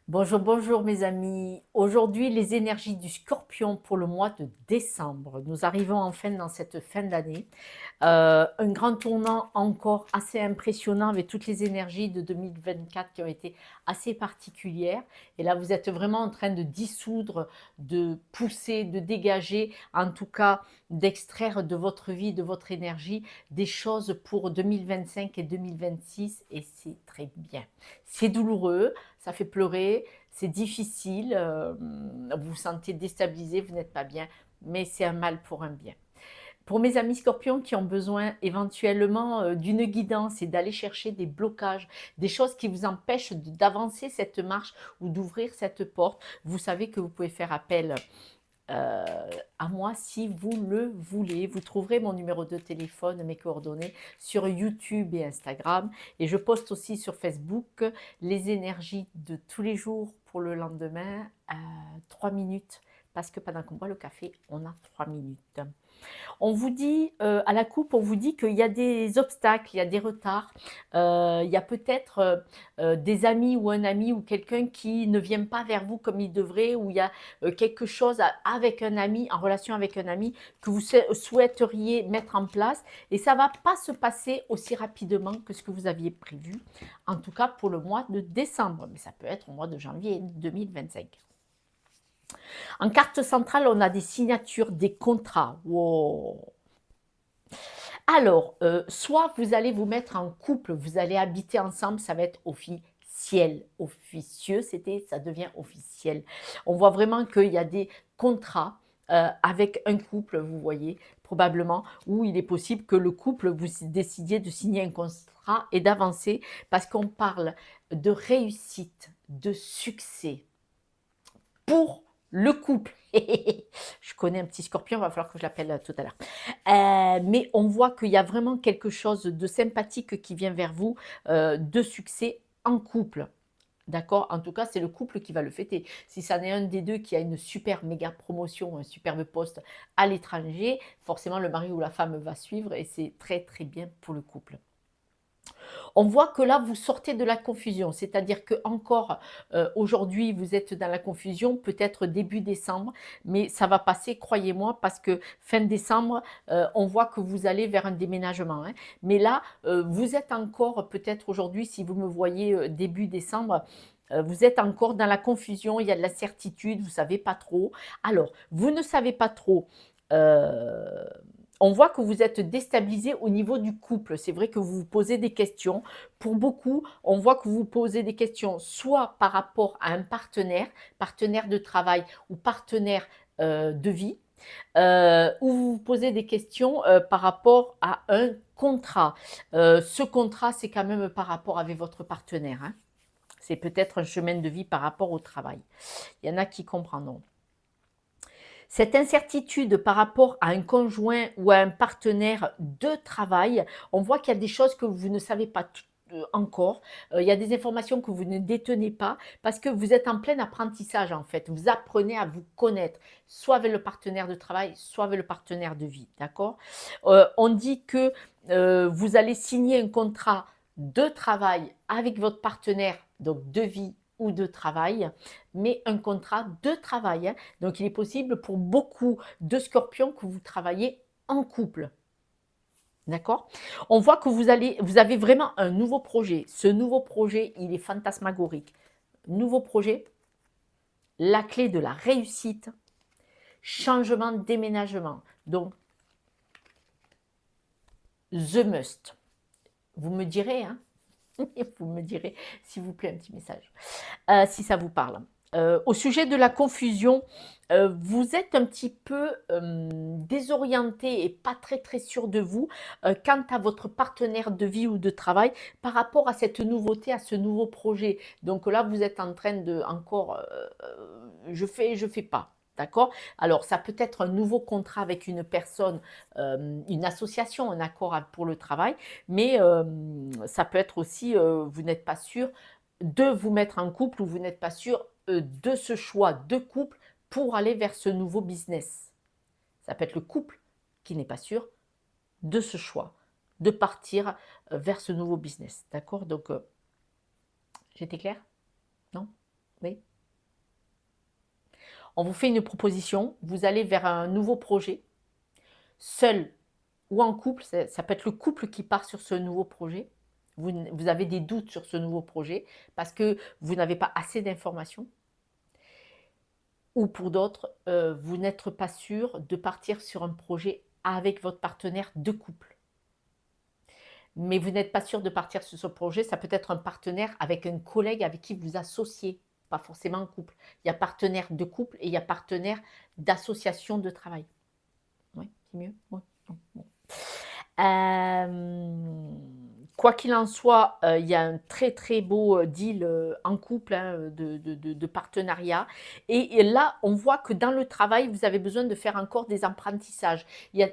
Bonjour, bonjour mes amis. Aujourd'hui, les énergies du Scorpion pour le mois de décembre. Nous arrivons enfin dans cette fin d'année. Un grand tournant encore assez impressionnant avec toutes les énergies de 2024 qui ont été assez particulières. Et là, vous êtes vraiment en train de dissoudre, de pousser, de dégager, en tout cas d'extraire de votre vie, de votre énergie, des choses pour 2025 et 2026. Et c'est très bien. C'est douloureux, ça fait pleurer, c'est difficile, vous vous sentez déstabilisé, vous n'êtes pas bien, mais c'est un mal pour un bien. Pour mes amis scorpions qui ont besoin éventuellement d'une guidance et d'aller chercher des blocages, des choses qui vous empêchent d'avancer cette marche ou d'ouvrir cette porte, vous savez que vous pouvez faire appel euh, à moi si vous le voulez. Vous trouverez mon numéro de téléphone, mes coordonnées sur YouTube et Instagram. Et je poste aussi sur Facebook les énergies de tous les jours pour le lendemain à 3 minutes. Parce que pendant qu'on boit le café, on a 3 minutes. On vous dit, à la coupe, on vous dit qu'il y a des obstacles, il y a des retards, il y a peut-être des amis ou un ami ou quelqu'un qui ne vient pas vers vous comme il devrait, ou il y a quelque chose avec un ami, en relation avec un ami, que vous souhaiteriez mettre en place, et ça ne va pas se passer aussi rapidement que ce que vous aviez prévu, en tout cas pour le mois de décembre, mais ça peut être au mois de janvier 2025. En carte centrale, on a des signatures, des contrats. Wow. Alors, soit vous allez vous mettre en couple, vous allez habiter ensemble, ça va être officiel, officieux, ça devient officiel. On voit vraiment qu'il y a des contrats avec un couple, vous voyez, probablement, où il est possible que le couple, vous décidiez de signer un contrat et d'avancer, parce qu'on parle de réussite, de succès pour le couple. Je connais un petit scorpion, il va falloir que je l'appelle tout à l'heure. Mais on voit qu'il y a vraiment quelque chose de sympathique qui vient vers vous, de succès en couple. D'accord. En tout cas, c'est le couple qui va le fêter. Si ça n'est un des deux qui a une super méga promotion, un superbe poste à l'étranger, forcément le mari ou la femme va suivre et c'est très très bien pour le couple. On voit que là, vous sortez de la confusion, c'est-à-dire que encore aujourd'hui, vous êtes dans la confusion, peut-être début décembre, mais ça va passer, croyez-moi, parce que fin décembre, on voit que vous allez vers un déménagement, hein. Mais là, vous êtes encore, peut-être aujourd'hui, si vous me voyez début décembre, vous êtes encore dans la confusion, il y a de la certitude, vous ne savez pas trop. Alors, vous ne savez pas trop. euh, on voit que vous êtes déstabilisé au niveau du couple. C'est vrai que vous vous posez des questions. Pour beaucoup, on voit que vous vous posez des questions soit par rapport à un partenaire, partenaire de travail ou partenaire de vie, ou vous vous posez des questions par rapport à un contrat. Ce contrat, c'est quand même par rapport avec votre partenaire, hein. C'est peut-être un chemin de vie par rapport au travail. Il y en a qui comprendront. Cette incertitude par rapport à un conjoint ou à un partenaire de travail, on voit qu'il y a des choses que vous ne savez pas encore. Il y a des informations que vous ne détenez pas parce que vous êtes en plein apprentissage en fait. Vous apprenez à vous connaître, soit avec le partenaire de travail, soit avec le partenaire de vie. D'accord. On dit que vous allez signer un contrat de travail avec votre partenaire, donc de vie ou de travail, mais un contrat de travail, hein. Donc, il est possible pour beaucoup de scorpions que vous travaillez en couple. D'accord. On voit que vous avez vraiment un nouveau projet. Ce nouveau projet, il est fantasmagorique. Nouveau projet, la clé de la réussite, changement, déménagement. Donc, the must. Vous me direz, hein. Vous me direz, s'il vous plaît, un petit message, si ça vous parle. Au sujet de la confusion, vous êtes un petit peu désorienté et pas très très sûr de vous quant à votre partenaire de vie ou de travail par rapport à cette nouveauté, à ce nouveau projet. Donc là, vous êtes en train de encore, je fais pas. D'accord. Alors, ça peut être un nouveau contrat avec une personne, une association, un accord pour le travail, mais ça peut être aussi, vous n'êtes pas sûr de vous mettre en couple ou vous n'êtes pas sûr de ce choix de couple pour aller vers ce nouveau business. Ça peut être le couple qui n'est pas sûr de ce choix, de partir vers ce nouveau business. D'accord. Donc, j'étais claire? Non? Oui. On vous fait une proposition, vous allez vers un nouveau projet, seul ou en couple, ça peut être le couple qui part sur ce nouveau projet. Vous avez des doutes sur ce nouveau projet parce que vous n'avez pas assez d'informations. Ou pour d'autres, vous n'êtes pas sûr de partir sur un projet avec votre partenaire de couple. Mais vous n'êtes pas sûr de partir sur ce projet, ça peut être un partenaire avec un collègue avec qui vous associez, pas forcément un couple. Il y a partenaire de couple et il y a partenaire d'association de travail. Oui, c'est mieux? Ouais, bon, bon. Quoi qu'il en soit, il y a un très, très beau, deal, en couple, hein, de partenariat et là, on voit que dans le travail, vous avez besoin de faire encore des apprentissages.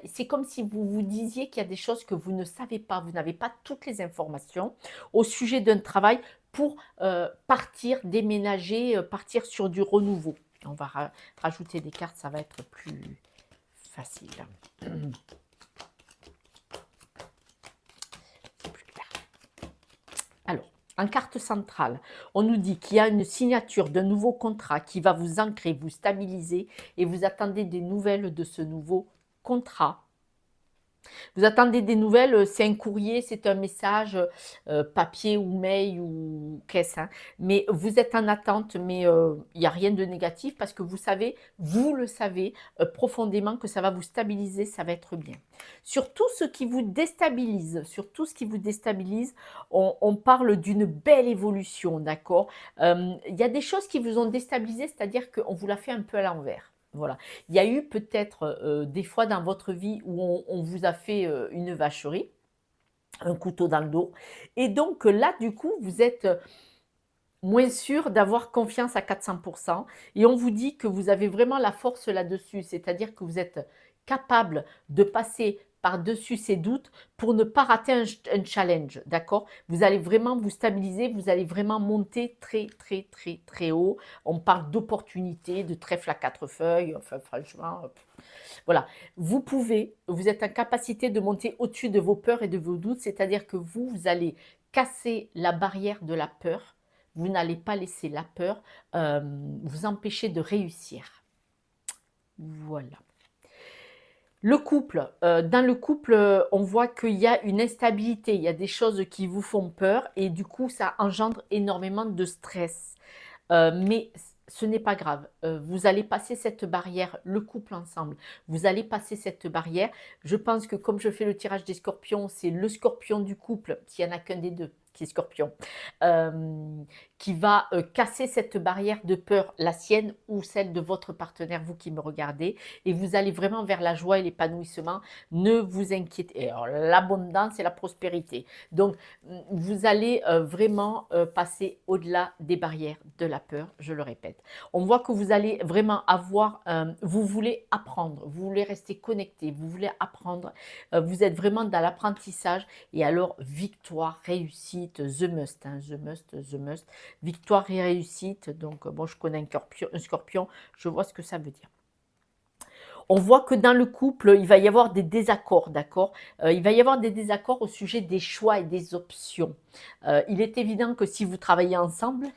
C'est comme si vous vous disiez qu'il y a des choses que vous ne savez pas, vous n'avez pas toutes les informations au sujet d'un travail pour, partir, déménager, partir sur du renouveau. On va rajouter des cartes, ça va être plus facile. Alors, en carte centrale, on nous dit qu'il y a une signature d'un nouveau contrat qui va vous ancrer, vous stabiliser et vous attendez des nouvelles de ce nouveau contrat. Vous attendez des nouvelles, c'est un courrier, c'est un message, papier ou mail ou caisse, hein. Mais vous êtes en attente, mais il y a rien de négatif parce que vous le savez, profondément que ça va vous stabiliser, ça va être bien. Sur tout ce qui vous déstabilise, on parle d'une belle évolution, d'accord? Il y a des choses qui vous ont déstabilisé, c'est-à-dire qu'on vous l'a fait un peu à l'envers. Voilà. Il y a eu peut-être, des fois dans votre vie où on vous a fait, une vacherie, un couteau dans le dos et donc là, du coup, vous êtes, moins sûr d'avoir confiance à 400 et on vous dit que vous avez vraiment la force là-dessus. C'est-à-dire que vous êtes capable de passer par-dessus ces doutes pour ne pas rater un challenge, d'accord? Vous allez vraiment vous stabiliser, vous allez vraiment monter très, très, très, très haut. On parle d'opportunités, de trèfle à 4 feuilles, enfin franchement, voilà. Vous êtes en capacité de monter au-dessus de vos peurs et de vos doutes, c'est-à-dire que vous allez casser la barrière de la peur. Vous n'allez pas laisser la peur vous empêcher de réussir. Voilà. Le couple, dans le couple, on voit qu'il y a une instabilité, il y a des choses qui vous font peur et du coup, ça engendre énormément de stress. Mais ce n'est pas grave, vous allez passer cette barrière, le couple ensemble, vous allez passer cette barrière. Je pense que comme je fais le tirage des scorpions, c'est le scorpion du couple, s'il n'y en a qu'un des deux qui est scorpion, qui va casser cette barrière de peur, la sienne ou celle de votre partenaire, vous qui me regardez, et vous allez vraiment vers la joie et l'épanouissement. Ne vous inquiétez, alors l'abondance et la prospérité. Donc, vous allez vraiment passer au-delà des barrières de la peur, je le répète. On voit que vous allez vraiment avoir, vous voulez apprendre, vous voulez rester connecté, vous voulez apprendre, vous êtes vraiment dans l'apprentissage et alors victoire, réussite, the must, hein, the must, the must, victoire et réussite. Donc bon, je connais un scorpion, je vois ce que ça veut dire. On voit que dans le couple, il va y avoir des désaccords, d'accord? Il va y avoir des désaccords au sujet des choix et des options. Il est évident que si vous travaillez ensemble,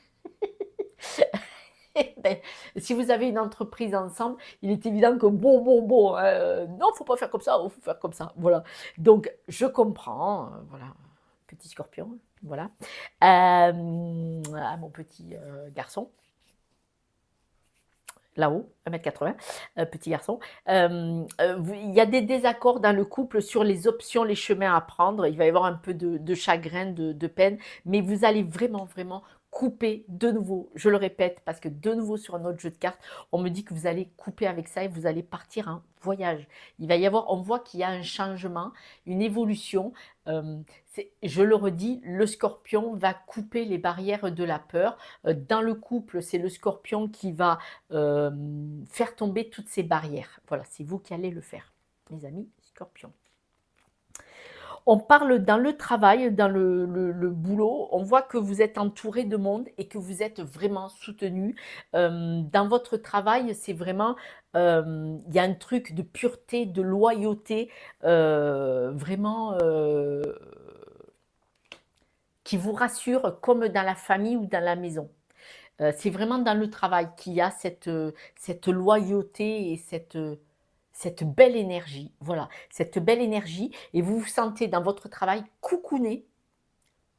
ben, si vous avez une entreprise ensemble, il est évident que bon, non, faut pas faire comme ça, il faut faire comme ça, voilà. Donc je comprends, voilà, petit scorpion, voilà. À mon petit, garçon. Là-haut, 1,80 m, petit garçon. Il y a des désaccords dans le couple sur les options, les chemins à prendre. Il va y avoir un peu de chagrin, de peine, mais vous allez vraiment, vraiment couper de nouveau. Je le répète, parce que de nouveau sur un autre jeu de cartes, on me dit que vous allez couper avec ça et vous allez partir en voyage. Il va y avoir, on voit qu'il y a un changement, une évolution. Je le redis, le scorpion va couper les barrières de la peur. Dans le couple, c'est le scorpion qui va faire tomber toutes ces barrières. Voilà, c'est vous qui allez le faire, mes amis scorpions. On parle dans le travail, dans le boulot, on voit que vous êtes entouré de monde et que vous êtes vraiment soutenu. Dans votre travail, c'est vraiment, il y a un truc de pureté, de loyauté, vraiment qui vous rassure comme dans la famille ou dans la maison. C'est vraiment dans le travail qu'il y a cette loyauté et cette belle énergie. Voilà, cette belle énergie et vous vous sentez dans votre travail coucouné,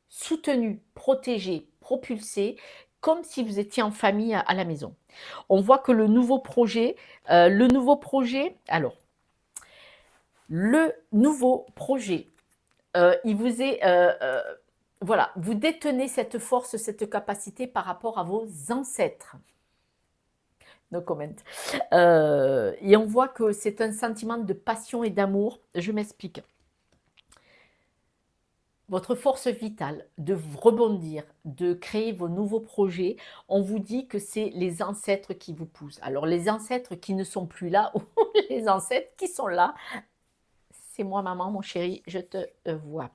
soutenu, protégé, propulsé, comme si vous étiez en famille à la maison. On voit que le nouveau projet, alors, le nouveau projet, il vous est, voilà, vous détenez cette force, cette capacité par rapport à vos ancêtres. No comment. Et on voit que c'est un sentiment de passion et d'amour. Je m'explique. Votre force vitale de rebondir, de créer vos nouveaux projets, on vous dit que c'est les ancêtres qui vous poussent. Alors les ancêtres qui ne sont plus là ou les ancêtres qui sont là, c'est moi maman, mon chéri, je te vois.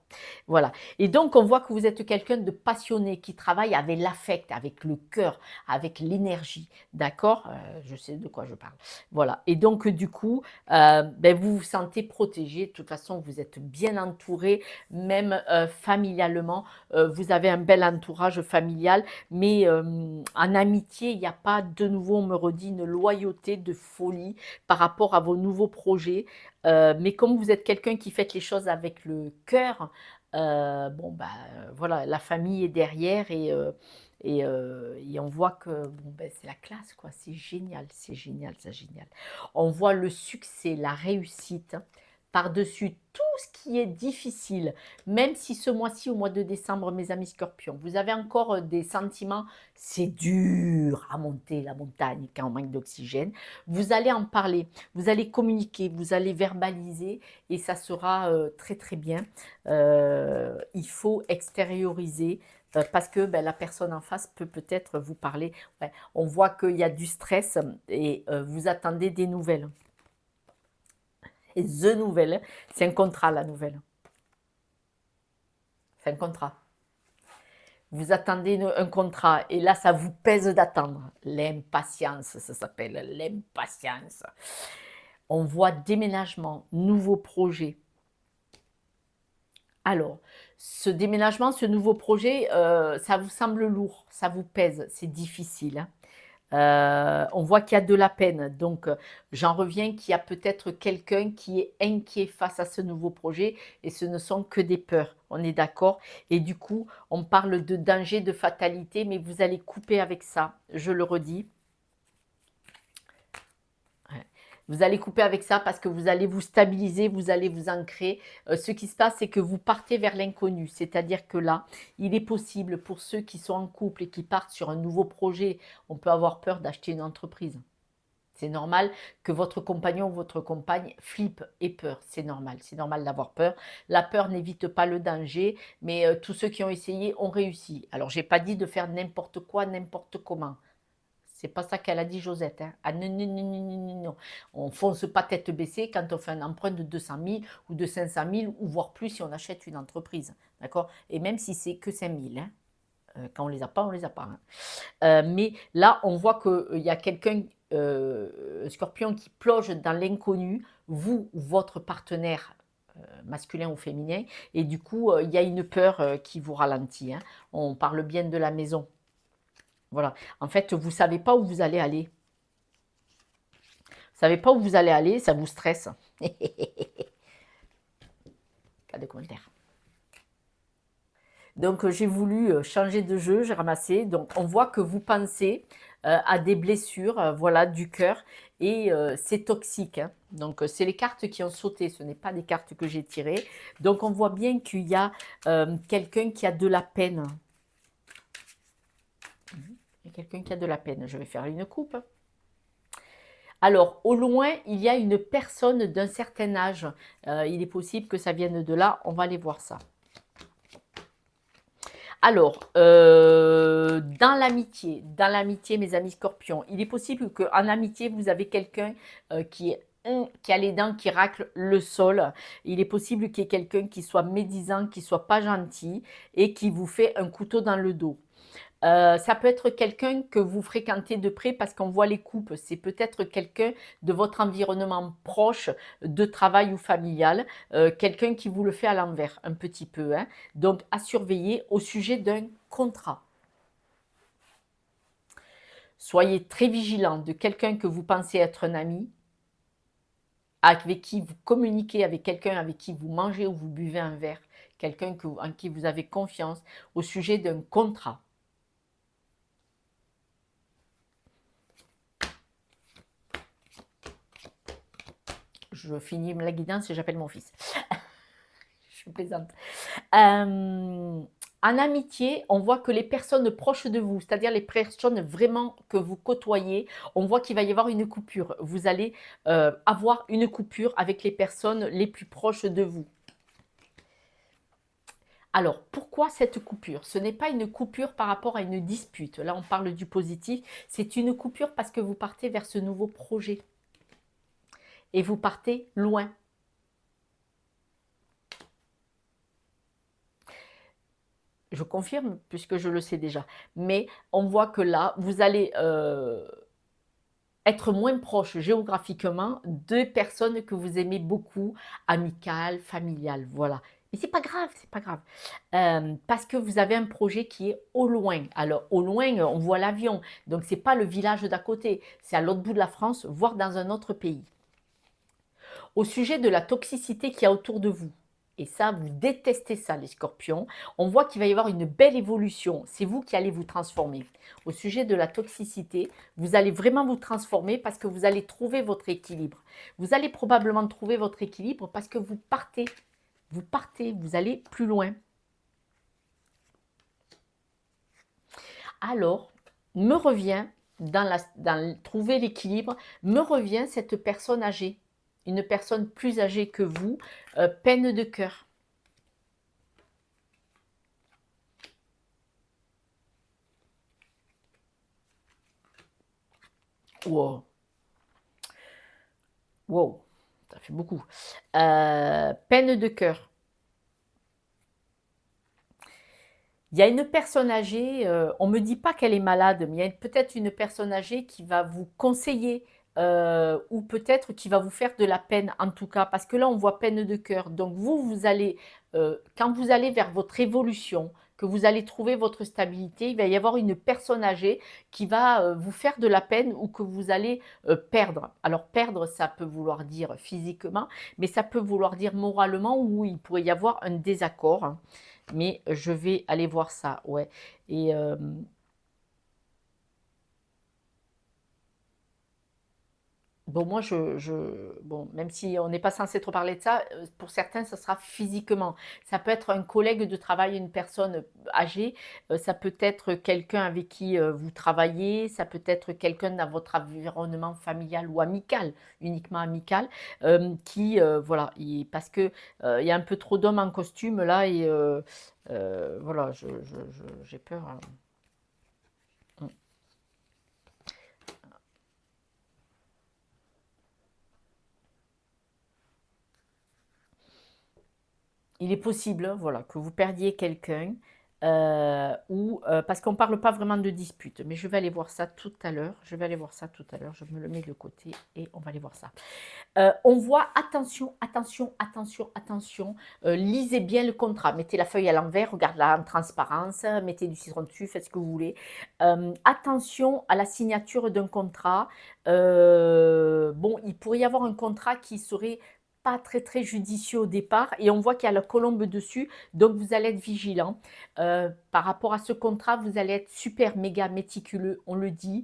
Voilà. Et donc, on voit que vous êtes quelqu'un de passionné, qui travaille avec l'affect, avec le cœur, avec l'énergie. D'accord. Je sais de quoi je parle. Voilà. Et donc, du coup, ben, vous vous sentez protégé. De toute façon, vous êtes bien entouré, même familialement. Vous avez un bel entourage familial. Mais en amitié, il n'y a pas de nouveau, on me redit, une loyauté de folie par rapport à vos nouveaux projets. Mais comme vous êtes quelqu'un qui fait les choses avec le cœur, bon, bah, voilà, la famille est derrière et on voit que bon, ben, c'est la classe, quoi. C'est génial, c'est génial, c'est génial. On voit le succès, la réussite par-dessus tout ce qui est difficile, même si ce mois-ci, au mois de décembre, mes amis scorpions, vous avez encore des sentiments, c'est dur à monter la montagne quand on manque d'oxygène, vous allez en parler, vous allez communiquer, vous allez verbaliser et ça sera très très bien. Il faut extérioriser parce que ben, la personne en face peut peut-être vous parler. Ouais, on voit qu'il y a du stress et vous attendez des nouvelles. Et the nouvelle, c'est un contrat la nouvelle. C'est un contrat. Vous attendez un contrat et là, ça vous pèse d'attendre. L'impatience, ça s'appelle l'impatience. On voit déménagement, nouveau projet. Alors, ce déménagement, ce nouveau projet, ça vous semble lourd, ça vous pèse, c'est difficile. Hein. On voit qu'il y a de la peine. Donc, j'en reviens qu'il y a peut-être quelqu'un qui est inquiet face à ce nouveau projet et ce ne sont que des peurs. On est d'accord? Et du coup, on parle de danger, de fatalité, mais vous allez couper avec ça. Je le redis. Ouais. Vous allez couper avec ça parce que vous allez vous stabiliser, vous allez vous ancrer. Ce qui se passe, c'est que vous partez vers l'inconnu. C'est-à-dire que là, il est possible pour ceux qui sont en couple et qui partent sur un nouveau projet, on peut avoir peur d'acheter une entreprise. C'est normal que votre compagnon ou votre compagne flippe et peur. C'est normal d'avoir peur. La peur n'évite pas le danger, mais tous ceux qui ont essayé ont réussi. Alors, j'ai pas dit de faire n'importe quoi, n'importe comment. C'est pas ça qu'elle a dit Josette. Hein. Ah non, non, non, non, non, non, non. On fonce pas tête baissée quand on fait un emprunt de 200 000 ou de 500 000 ou voire plus si on achète une entreprise. D'accord? Et même si c'est que 5 000. Hein. Quand on les a pas, on les a pas. Hein. Mais là, on voit qu'il y a quelqu'un, scorpion, qui plonge dans l'inconnu, vous ou votre partenaire masculin ou féminin, et du coup, il y a une peur qui vous ralentit. Hein. On parle bien de la maison. Voilà. En fait, vous ne savez pas où vous allez aller. Vous ne savez pas où vous allez aller, ça vous stresse. Pas de commentaire. Donc, j'ai voulu changer de jeu, j'ai ramassé. Donc, on voit que vous pensez à des blessures, voilà, du cœur. Et c'est toxique. Hein. Donc, c'est les cartes qui ont sauté. Ce n'est pas des cartes que j'ai tirées. Donc, on voit bien qu'il y a quelqu'un qui a de la peine. Il y a quelqu'un qui a de la peine. Je vais faire une coupe. Alors, au loin, il y a une personne d'un certain âge. Il est possible que ça vienne de là. On va aller voir ça. Alors, dans l'amitié, mes amis scorpions, il est possible qu'en amitié, vous avez quelqu'un qui a les dents qui raclent le sol. Il est possible qu'il y ait quelqu'un qui soit médisant, qui soit pas gentil et qui vous fait un couteau dans le dos. Ça peut être quelqu'un que vous fréquentez de près parce qu'on voit les coupes. C'est peut-être quelqu'un de votre environnement proche, de travail ou familial, quelqu'un qui vous le fait à l'envers, un petit peu. Hein. Donc, à surveiller au sujet d'un contrat. Soyez très vigilant de quelqu'un que vous pensez être un ami, avec qui vous communiquez, avec quelqu'un avec qui vous mangez ou vous buvez un verre, quelqu'un en qui vous avez confiance, au sujet d'un contrat. Je finis la guidance et j'appelle mon fils. Je plaisante. En amitié, on voit que les personnes proches de vous, c'est-à-dire les personnes vraiment que vous côtoyez, on voit qu'il va y avoir une coupure. Vous allez avoir une coupure avec les personnes les plus proches de vous. Alors, pourquoi cette coupure? Ce n'est pas une coupure par rapport à une dispute. Là, on parle du positif. C'est une coupure parce que vous partez vers ce nouveau projet. Et vous partez loin. Je confirme, puisque je le sais déjà. Mais on voit que là, vous allez être moins proche géographiquement de personnes que vous aimez beaucoup, amicales, familiales, voilà. Mais c'est pas grave, c'est pas grave. Parce que vous avez un projet qui est au loin. Alors, au loin, on voit l'avion. Donc, c'est pas le village d'à côté. C'est à l'autre bout de la France, voire dans un autre pays. Au sujet de la toxicité qu'il y a autour de vous, et ça, vous détestez ça, les scorpions, on voit qu'il va y avoir une belle évolution. C'est vous qui allez vous transformer. Au sujet de la toxicité, vous allez vraiment vous transformer parce que vous allez trouver votre équilibre. Vous allez probablement trouver votre équilibre parce que vous partez, vous allez plus loin. Alors, me revient, dans trouver l'équilibre, me revient cette personne âgée. Une personne plus âgée que vous, peine de cœur. Wow, wow, ça fait beaucoup. Peine de cœur. Il y a une personne âgée, on ne me dit pas qu'elle est malade, mais il y a peut-être une personne âgée qui va vous conseiller ou peut-être qui va vous faire de la peine en tout cas, parce que là on voit peine de cœur. Donc vous allez, quand vous allez vers votre évolution, que vous allez trouver votre stabilité, il va y avoir une personne âgée qui va vous faire de la peine ou que vous allez perdre. Alors perdre, ça peut vouloir dire physiquement, mais ça peut vouloir dire moralement où il pourrait y avoir un désaccord, hein. Mais je vais aller voir ça, ouais. Et bon, moi, bon, même si on n'est pas censé trop parler de ça, pour certains, ça sera physiquement. Ça peut être un collègue de travail, une personne âgée, ça peut être quelqu'un avec qui vous travaillez, ça peut être quelqu'un dans votre environnement familial ou amical, uniquement amical, qui, voilà, parce que il y a un peu trop d'hommes en costume là et voilà, j'ai peur, hein. Mm. Il est possible, hein, voilà, que vous perdiez quelqu'un ou parce qu'on ne parle pas vraiment de dispute, mais je vais aller voir ça tout à l'heure. Je vais aller voir ça tout à l'heure. Je me le mets de côté et on va aller voir ça. On voit attention, attention, attention, attention. Lisez bien le contrat. Mettez la feuille à l'envers, regardez-la en transparence, mettez du citron dessus, faites ce que vous voulez. Attention à la signature d'un contrat. Bon, il pourrait y avoir un contrat qui serait pas très très judicieux au départ et on voit qu'il y a la colombe dessus, donc vous allez être vigilant. Par rapport à ce contrat, vous allez être super méga méticuleux, on le dit,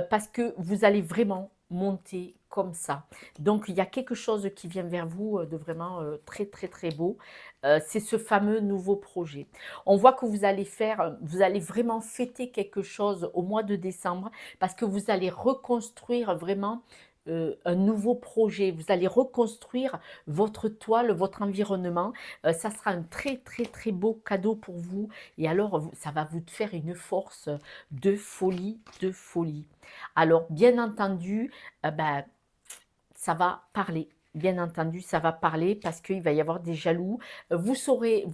parce que vous allez vraiment monter comme ça. Donc il y a quelque chose qui vient vers vous de vraiment très très très beau. C'est ce fameux nouveau projet. On voit que vous allez vraiment fêter quelque chose au mois de décembre parce que vous allez reconstruire vraiment un nouveau projet. Vous allez reconstruire votre toile, votre environnement. Ça sera un très très très beau cadeau pour vous. Et alors, ça va vous faire une force de folie, de folie. Alors, bien entendu, ben, ça va parler. Bien entendu, ça va parler parce qu'il va y avoir des jaloux. Vous saurez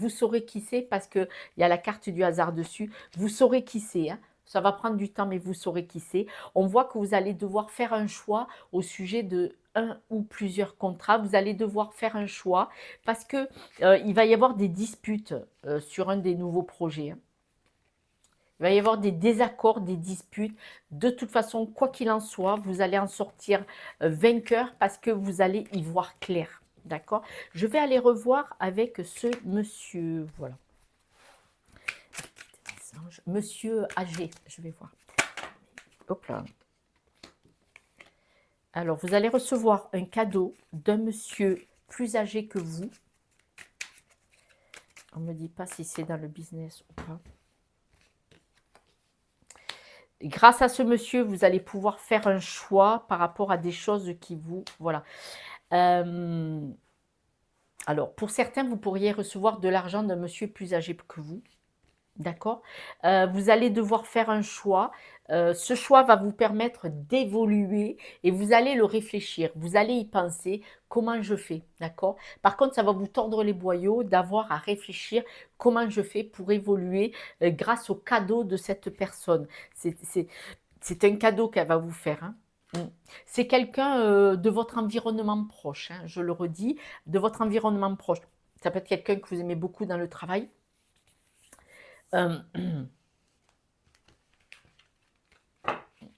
qui c'est parce qu'il y a la carte du hasard dessus. Vous saurez qui c'est, hein. Ça va prendre du temps, mais vous saurez qui c'est. On voit que vous allez devoir faire un choix au sujet de un ou plusieurs contrats. Vous allez devoir faire un choix parce que il va y avoir des disputes sur un des nouveaux projets, hein. Il va y avoir des désaccords, des disputes. De toute façon, quoi qu'il en soit, vous allez en sortir vainqueur parce que vous allez y voir clair. D'accord? Je vais aller revoir avec ce monsieur. Voilà. Monsieur âgé. Je vais voir. Hop là. Alors, vous allez recevoir un cadeau d'un monsieur plus âgé que vous. On ne me dit pas si c'est dans le business ou pas. Grâce à ce monsieur, vous allez pouvoir faire un choix par rapport à des choses qui vous... Voilà. Alors, pour certains, vous pourriez recevoir de l'argent d'un monsieur plus âgé que vous. D'accord? Vous allez devoir faire un choix. Ce choix va vous permettre d'évoluer et vous allez le réfléchir. Vous allez y penser, comment je fais, d'accord? Par contre, ça va vous tordre les boyaux d'avoir à réfléchir comment je fais pour évoluer grâce au cadeau de cette personne. C'est un cadeau qu'elle va vous faire, hein. C'est quelqu'un de votre environnement proche, hein, je le redis, de votre environnement proche. Ça peut être quelqu'un que vous aimez beaucoup dans le travail.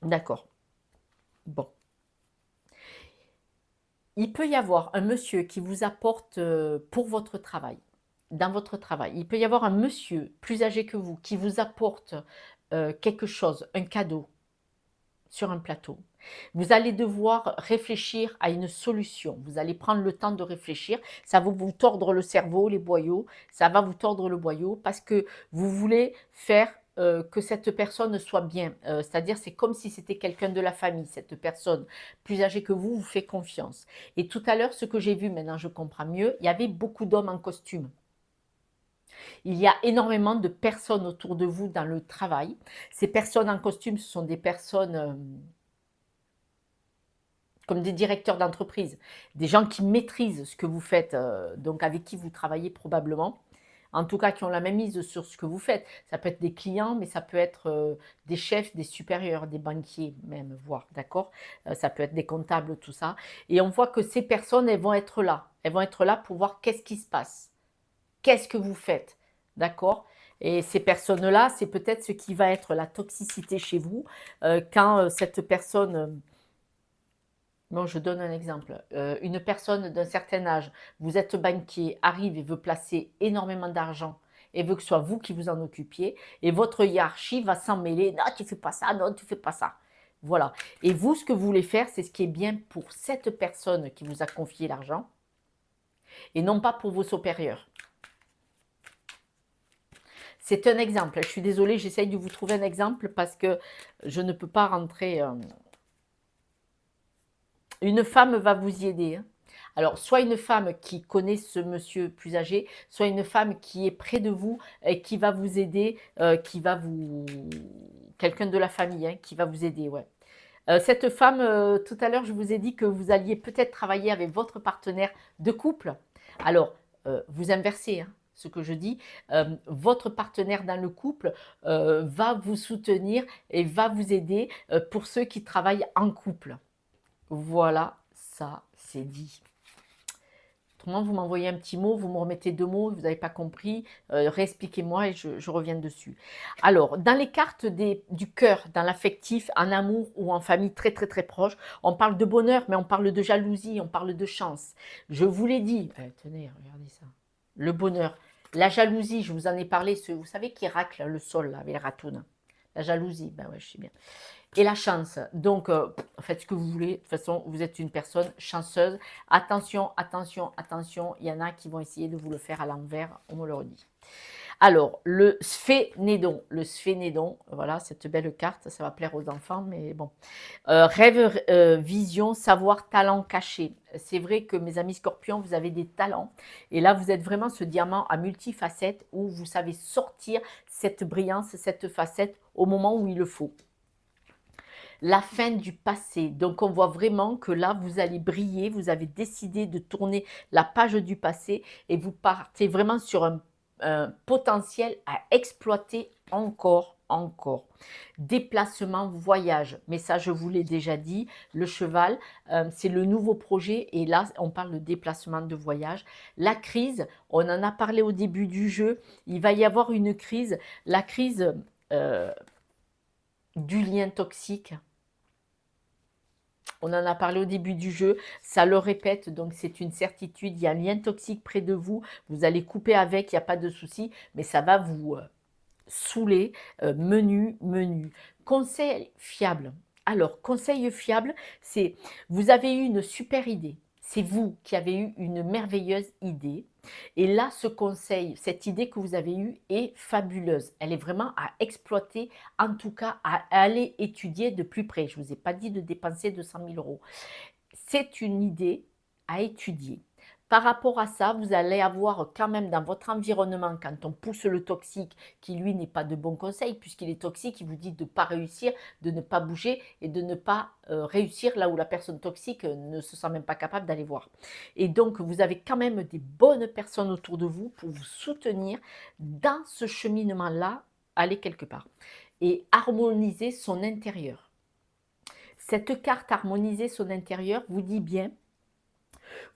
D'accord. Bon. Il peut y avoir un monsieur qui vous apporte pour votre travail, dans votre travail. Il peut y avoir un monsieur plus âgé que vous qui vous apporte quelque chose, un cadeau sur un plateau. Vous allez devoir réfléchir à une solution. Vous allez prendre le temps de réfléchir. Ça va vous tordre le cerveau, les boyaux. Ça va vous tordre le boyau parce que vous voulez faire que cette personne soit bien. C'est-à-dire, c'est comme si c'était quelqu'un de la famille. Cette personne plus âgée que vous fait confiance. Et tout à l'heure, ce que j'ai vu, maintenant je comprends mieux, il y avait beaucoup d'hommes en costume. Il y a énormément de personnes autour de vous dans le travail. Ces personnes en costume, ce sont des personnes comme des directeurs d'entreprise, des gens qui maîtrisent ce que vous faites, donc avec qui vous travaillez probablement. En tout cas, qui ont la même mise sur ce que vous faites. Ça peut être des clients, mais ça peut être des chefs, des supérieurs, des banquiers même, voire, d'accord? Ça peut être des comptables, tout ça. Et on voit que ces personnes, elles vont être là. Elles vont être là pour voir qu'est-ce qui se passe. Qu'est-ce que vous faites, d'accord? Et ces personnes-là, c'est peut-être ce qui va être la toxicité chez vous quand cette personne... Bon, je donne un exemple. Une personne d'un certain âge, vous êtes banquier, arrive et veut placer énormément d'argent et veut que ce soit vous qui vous en occupiez, et votre hiérarchie va s'en mêler. Non, tu fais pas ça, non, tu fais pas ça. Voilà. Et vous, ce que vous voulez faire, c'est ce qui est bien pour cette personne qui vous a confié l'argent, et non pas pour vos supérieurs. C'est un exemple. Je suis désolée, j'essaye de vous trouver un exemple parce que je ne peux pas rentrer... Une femme va vous y aider, hein. Alors, soit une femme qui connaît ce monsieur plus âgé, soit une femme qui est près de vous et qui va vous aider, qui va vous... Quelqu'un de la famille, hein, qui va vous aider, ouais. Cette femme, tout à l'heure, je vous ai dit que vous alliez peut-être travailler avec votre partenaire de couple. Alors, vous inversez, hein, ce que je dis. Votre partenaire dans le couple va vous soutenir et va vous aider pour ceux qui travaillent en couple. Voilà, ça c'est dit. Autrement, vous m'envoyez un petit mot, vous me remettez 2 mots, vous n'avez pas compris, réexpliquez-moi et je reviens dessus. Alors, dans les cartes du cœur, dans l'affectif, en amour ou en famille très très très proche, on parle de bonheur, mais on parle de jalousie, on parle de chance. Je vous l'ai dit, tenez, regardez ça, le bonheur. La jalousie, je vous en ai parlé, vous savez qui racle le sol là, avec les ratounes. La jalousie, ben ouais, je sais bien. Et la chance, donc faites ce que vous voulez, de toute façon vous êtes une personne chanceuse. Attention, attention, attention, il y en a qui vont essayer de vous le faire à l'envers, on me le redit. Alors, le sphénédon, voilà, cette belle carte, ça va plaire aux enfants, mais bon. Rêve, vision, savoir, talent caché. C'est vrai que mes amis scorpions, vous avez des talents. Et là, vous êtes vraiment ce diamant à multifacettes où vous savez sortir cette brillance, cette facette au moment où il le faut. La fin du passé. Donc, on voit vraiment que là, vous allez briller. Vous avez décidé de tourner la page du passé et vous partez vraiment sur un potentiel à exploiter encore. Déplacement, voyage. Mais ça, je vous l'ai déjà dit. Le cheval, c'est le nouveau projet. Et là, on parle de déplacement, de voyage. La crise, on en a parlé au début du jeu. Il va y avoir une crise. La crise... euh, du lien toxique. On en a parlé au début du jeu, ça le répète, donc c'est une certitude, il y a un lien toxique près de vous, vous allez couper avec, il n'y a pas de souci, mais ça va vous saouler, menu. Conseil fiable. Alors, conseil fiable, c'est vous avez eu une super idée, c'est vous qui avez eu une merveilleuse idée, et là, ce conseil, cette idée que vous avez eue est fabuleuse. Elle est vraiment à exploiter, en tout cas à aller étudier de plus près. Je ne vous ai pas dit de dépenser 200 000 euros. C'est une idée à étudier. Par rapport à ça, vous allez avoir quand même dans votre environnement, quand on pousse le toxique, qui lui n'est pas de bon conseil, puisqu'il est toxique, il vous dit de ne pas réussir, de ne pas bouger et de ne pas réussir là où la personne toxique ne se sent même pas capable d'aller voir. Et donc, vous avez quand même des bonnes personnes autour de vous pour vous soutenir dans ce cheminement-là, aller quelque part. Et harmoniser son intérieur. Cette carte harmoniser son intérieur vous dit bien,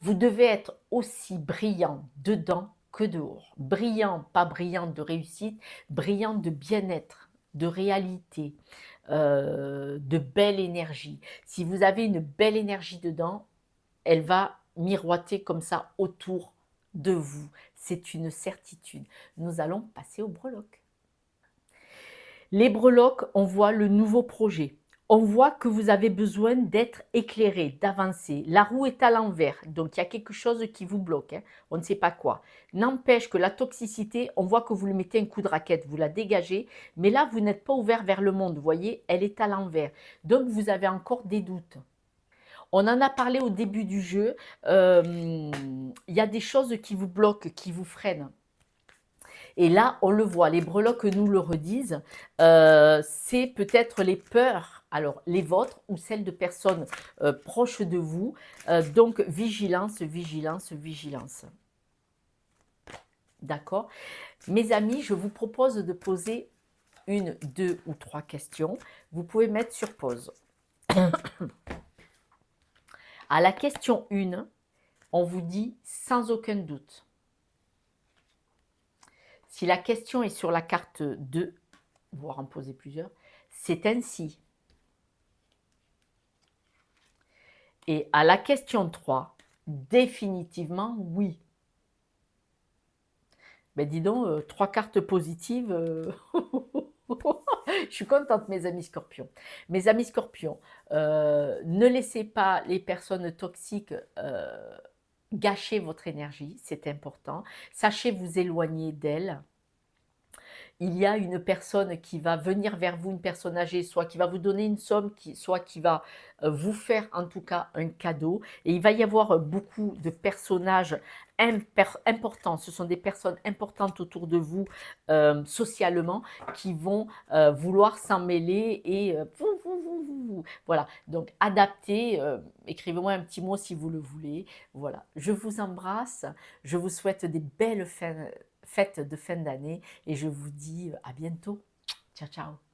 vous devez être aussi brillant dedans que dehors. Brillant, pas brillant de réussite, brillant de bien-être, de réalité, de belle énergie. Si vous avez une belle énergie dedans, elle va miroiter comme ça autour de vous. C'est une certitude. Nous allons passer aux breloques. Les breloques, on voit le nouveau projet. On voit que vous avez besoin d'être éclairé, d'avancer. La roue est à l'envers, donc il y a quelque chose qui vous bloque. On ne sait pas quoi. N'empêche que la toxicité, on voit que vous lui mettez un coup de raquette, vous la dégagez, mais là, vous n'êtes pas ouvert vers le monde. Vous voyez, elle est à l'envers. Donc, vous avez encore des doutes. On en a parlé au début du jeu. Il y a des choses qui vous bloquent, qui vous freinent. Et là, on le voit, les breloques nous le redisent, c'est peut-être les peurs, alors les vôtres ou celles de personnes proches de vous. Donc, vigilance, vigilance, vigilance. D'accord? Mes amis, je vous propose de poser une, deux ou trois questions. Vous pouvez mettre sur pause. À la question 1, on vous dit sans aucun doute. Si la question est sur la carte 2, voire en poser plusieurs, c'est ainsi. Et à la question 3, définitivement oui. Ben dis donc, 3 cartes positives. Je suis contente, mes amis scorpions. Mes amis scorpions, ne laissez pas les personnes toxiques gâcher votre énergie, c'est important. Sachez vous éloigner d'elles. Il y a une personne qui va venir vers vous, une personne âgée, soit qui va vous donner une somme, soit qui va vous faire en tout cas un cadeau. Et il va y avoir beaucoup de personnages importants. Ce sont des personnes importantes autour de vous socialement qui vont vouloir s'en mêler et voilà. Donc adaptez, écrivez-moi un petit mot si vous le voulez. Voilà. Je vous embrasse. Je vous souhaite des belles fêtes de fin d'année et je vous dis à bientôt. Ciao, ciao.